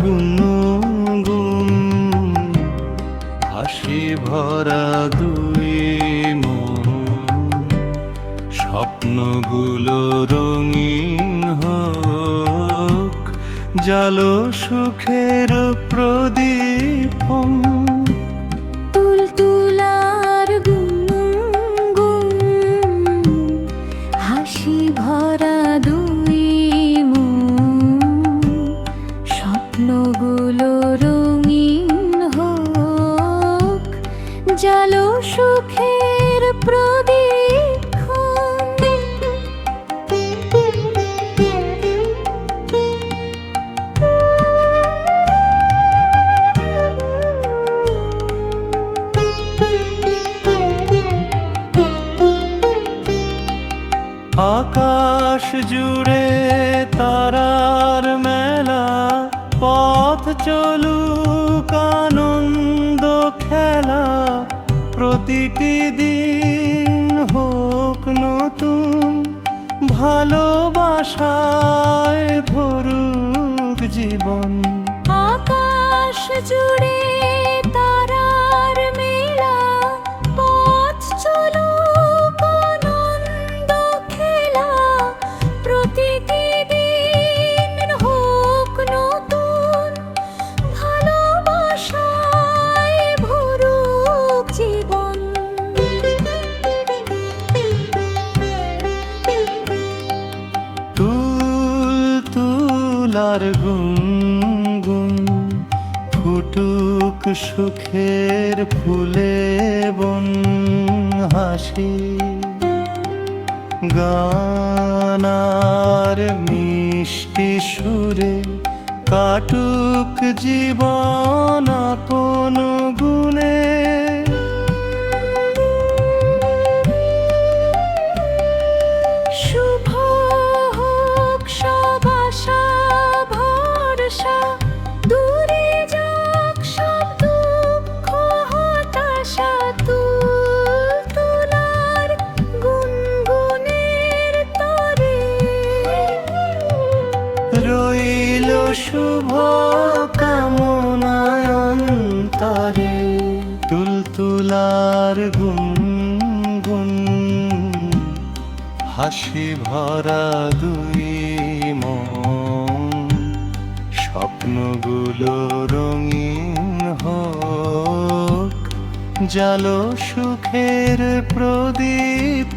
গুনগুন হাসি ভরা দুই মন, স্বপ্নগুলো রঙিন হোক, জালো সুখের প্রদীপ। তুলতুলার গুনগুন হাসি ভরা দুই মন, স্বপ্নগুলো রঙিন হোক, জালো সুখের প্রদীপ। আকাশ জুড়ে তারার মেলা, পথ চলুক আনন্দ খেলা, প্রতিটি দিন হোক নতুন, ভালোবাসায় ভরুক জীবন। আকাশ জুড়ে তারার মেলা, পথ চলুক আনন্দ খেলা, প্রতিটি দিন হোক নতুন, ভালোবাসায় ভরুক জীবন। তুলতুলার গুনগুন ফুটুক সুখের ফুলে বন, হাসি গানার মিষ্টি সুরে কাটুক জীবন আপন গুণে। শুভ হোক সব আশা ভরসা, দূরে যাক সব দুঃখ হতাশা। তুলতুলার গুনগুনের তরে রইল শুভ কামনায় অন্তরে। তুলতুলার গুনগুন হাসি ভরা দুই মন, স্বপ্নগুলো রঙিন হোক, জালো সুখের প্রদীপ।